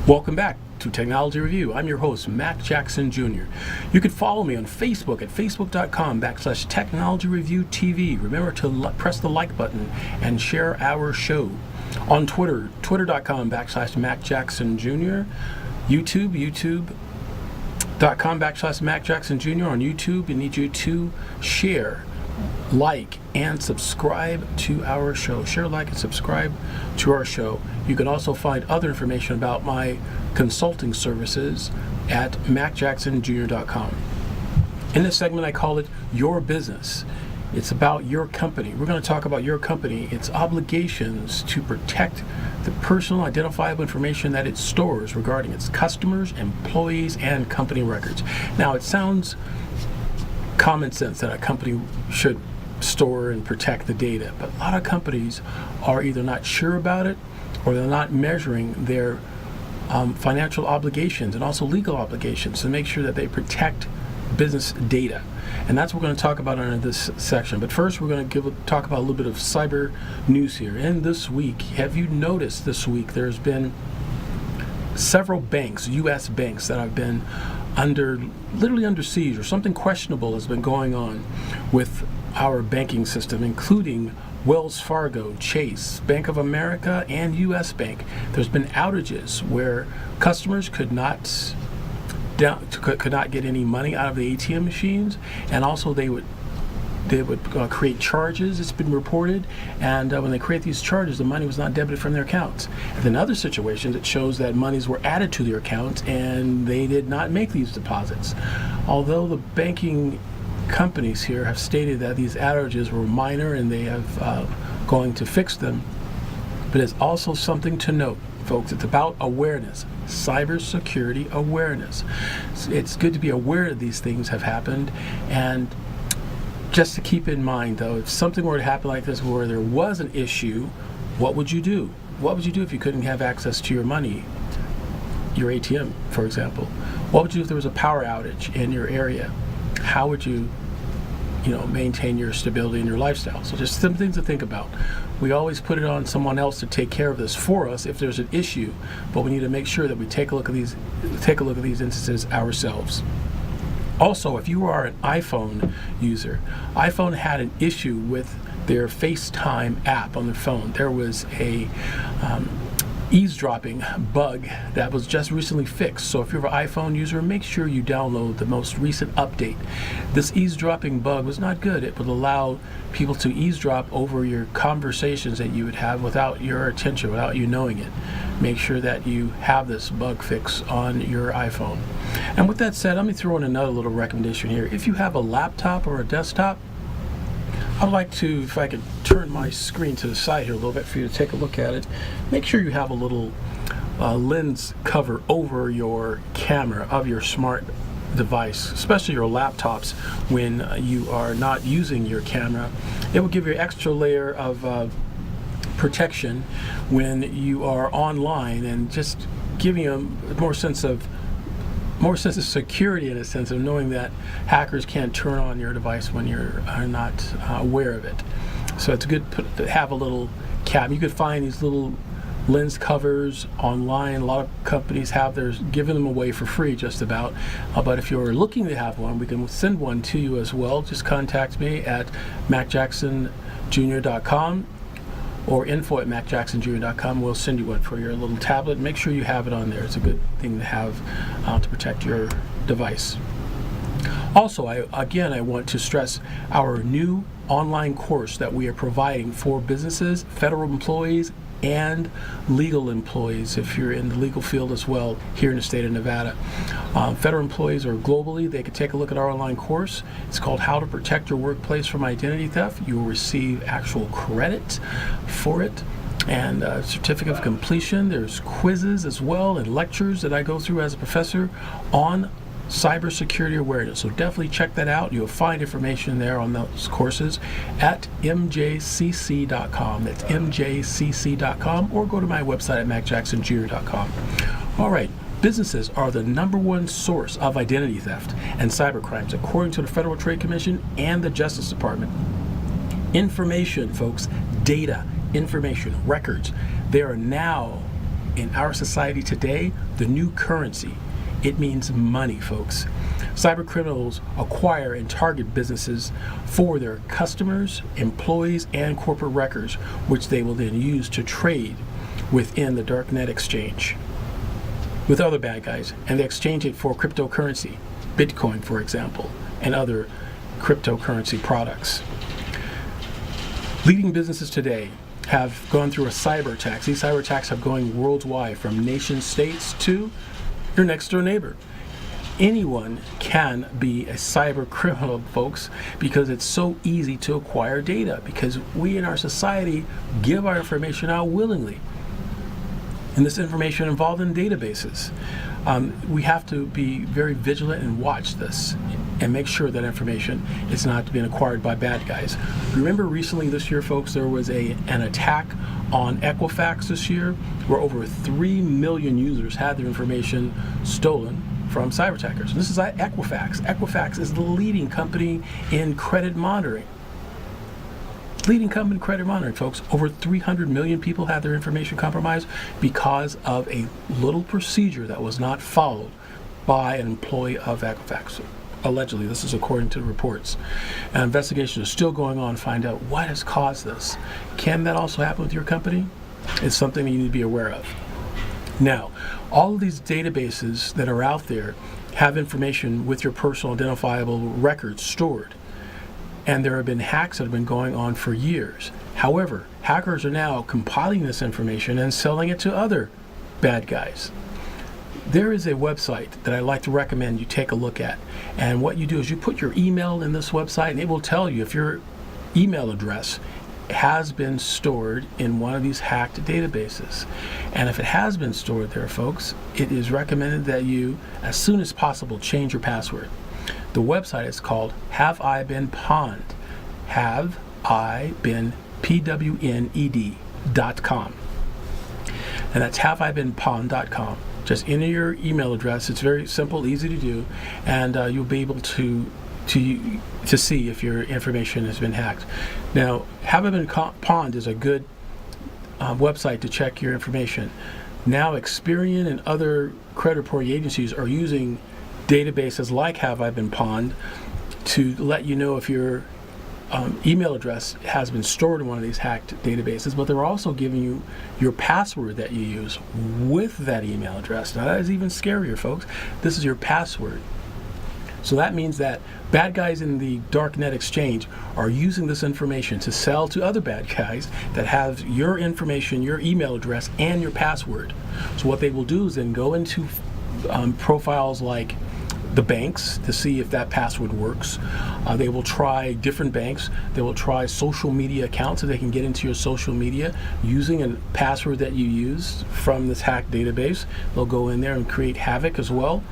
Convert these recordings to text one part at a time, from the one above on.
Welcome back to Technology Review. I'm your host, Mac Jackson Jr. You can follow me on Facebook at facebook.com/Technology Review TV. Remember to press the like button and share our show. On Twitter, twitter.com/Mac Jackson Jr. YouTube, youtube.com/Mac Jackson Jr. On YouTube, we need you to share, like, and subscribe to our show. Share, like, and subscribe to our show. You can also find other information about my consulting services at MacJacksonJr.com. In this segment, I call it Your Business. It's about your company. We're going to talk about your company, its obligations to protect the personal identifiable information that it stores regarding its customers, employees, and company records. Now, it sounds common sense that a company should store and protect the data, but a lot of companies are either not sure about it or they're not measuring their financial obligations and also legal obligations to make sure that they protect business data. And that's what we're going to talk about in this section. But first, we're going to talk about a little bit of cyber news here. And this week, have you noticed this week there's been several banks, U.S. banks, that have been literally under siege, or something questionable has been going on with our banking system, including Wells Fargo, Chase, Bank of America, and U.S. Bank. There's been outages where customers could not get any money out of the ATM machines, and also they would create charges. It's been reported, and when they create these charges, the money was not debited from their accounts. And in other situations, it shows that monies were added to their accounts and they did not make these deposits. Although the banking companies here have stated that these outages were minor and they have going to fix them, but it's also something to note, folks. It's about awareness, cybersecurity awareness. It's good to be aware that these things have happened, and just to keep in mind, though, if something were to happen like this where there was an issue, what would you do? What would you do if you couldn't have access to your money, your ATM, for example? What would you do if there was a power outage in your area? How would you maintain your stability and your lifestyle? So just some things to think about. We always put it on someone else to take care of this for us if there's an issue, but we need to make sure that we take a look at these instances ourselves. Also, if you are an iPhone user, iPhone had an issue with their FaceTime app on their phone. There was a eavesdropping bug that was just recently fixed. So if you're an iPhone user, make sure you download the most recent update. This eavesdropping bug was not good. It would allow people to eavesdrop over your conversations that you would have without your attention, without you knowing it. Make sure that you have this bug fix on your iPhone. And with that said, let me throw in another little recommendation here. If you have a laptop or a desktop, I'd like to, if I could turn my screen to the side here a little bit for you to take a look at it. Make sure you have a little lens cover over your camera of your smart device, especially your laptops when you are not using your camera. It will give you an extra layer of protection when you are online, and just giving you a more sense of security, in a sense of knowing that hackers can't turn on your device when you're not aware of it. So it's good to have a little cap. You could find these little lens covers online. A lot of companies have theirs, giving them away for free just about. But if you're looking to have one, we can send one to you as well. Just contact me at MacJacksonJr.com or info@MacJacksonJr.com. We'll send you one for your little tablet. Make sure you have it on there. It's a good thing to have to protect your device. Also, I want to stress our new online course that we are providing for businesses, federal employees, and legal employees, if you're in the legal field as well here in the state of Nevada. Federal employees or globally, they can take a look at our online course. It's called How to Protect Your Workplace from Identity Theft. You will receive actual credit for it and a certificate of completion. There's quizzes as well and lectures that I go through as a professor on cybersecurity awareness. So definitely check that out. You'll find information there on those courses at mjcc.com. That's mjcc.com, or go to my website at macjacksonjr.com. All right. Businesses are the #1 source of identity theft and cybercrimes, according to the Federal Trade Commission and the Justice Department. Information, folks, data, information, records, they are now in our society today the new currency. It means money, folks. Cyber criminals acquire and target businesses for their customers, employees, and corporate records, which they will then use to trade within the darknet exchange with other bad guys, and they exchange it for cryptocurrency, Bitcoin, for example, and other cryptocurrency products. Leading businesses today have gone through a cyber attack. These cyber attacks have gone worldwide, from nation states to your next door neighbor. Anyone can be a cyber criminal, folks, because it's so easy to acquire data, because we in our society give our information out willingly. And this information involved in databases. We have to be very vigilant and watch this and make sure that information is not being acquired by bad guys. Remember recently this year, folks, there was an attack on Equifax this year where over 3 million users had their information stolen from cyber attackers. And this is Equifax. Equifax is the leading company in credit monitoring. Leading company in credit monitoring, folks. Over 300 million people had their information compromised because of a little procedure that was not followed by an employee of Equifax. Allegedly, this is according to reports. An investigation is still going on to find out what has caused this. Can that also happen with your company? It's something that you need to be aware of. Now, all of these databases that are out there have information with your personal identifiable records stored. And there have been hacks that have been going on for years. However, hackers are now compiling this information and selling it to other bad guys. There is a website that I'd like to recommend you take a look at. And what you do is you put your email in this website, and it will tell you if your email address has been stored in one of these hacked databases. And if it has been stored there, folks, it is recommended that you, as soon as possible, change your password. The website is called Have I Been Pwned? Have I Been PWNED.com. And that's haveibeenpwned.com. Just enter your email address. It's very simple, easy to do, and you'll be able to see if your information has been hacked. Now, Have I Been Pwned is a good website to check your information. Now, Experian and other credit reporting agencies are using databases like Have I Been Pwned to let you know if your email address has been stored in one of these hacked databases, but they're also giving you your password that you use with that email address. Now that is even scarier, folks. This is your password. So that means that bad guys in the darknet exchange are using this information to sell to other bad guys that have your information, your email address, and your password. So what they will do is then go into profiles like the banks to see if that password works. They will try different banks. They will try social media accounts so they can get into your social media using a password that you used from this hacked database. They'll go in there and create havoc as well.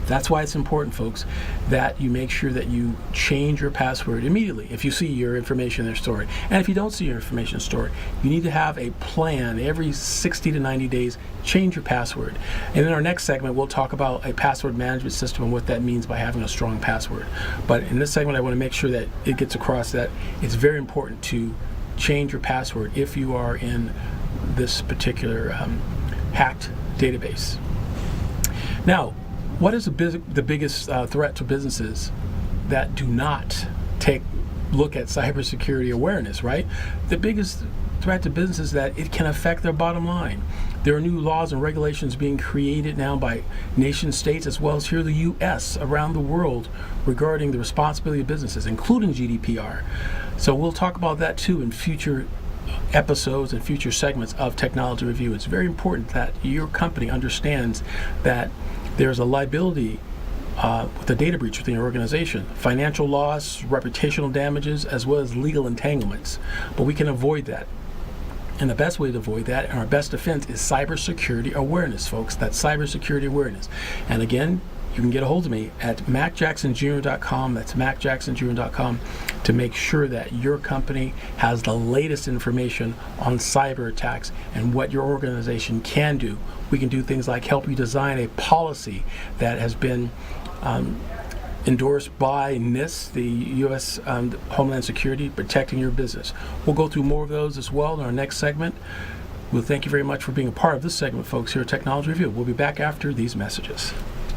That's why it's important, folks, that you make sure that you change your password immediately if you see your information there stored. And if you don't see your information stored, you need to have a plan. Every 60 to 90 days, change your password. And in our next segment, we'll talk about a password management system and what that means by having a strong password. But in this segment, I want to make sure that it gets across that it's very important to change your password if you are in this particular hacked database. Now, what is the biggest threat to businesses that do not look at cybersecurity awareness, right? The biggest threat to businesses is that it can affect their bottom line. There are new laws and regulations being created now by nation states as well as here in the U.S. around the world regarding the responsibility of businesses, including GDPR. So we'll talk about that too in future episodes and future segments of Technology Review. It's very important that your company understands that there's a liability with a data breach within your organization, financial loss, reputational damages, as well as legal entanglements. But we can avoid that. And the best way to avoid that, and our best defense, is cybersecurity awareness, folks. That's cybersecurity awareness. And again, you can get a hold of me at macjacksonjr.com. That's macjacksonjr.com to make sure that your company has the latest information on cyber attacks and what your organization can do. We can do things like help you design a policy that has been endorsed by NIST, the U.S. Homeland Security, protecting your business. We'll go through more of those as well in our next segment. Well, thank you very much for being a part of this segment, folks, here at Technology Review. We'll be back after these messages.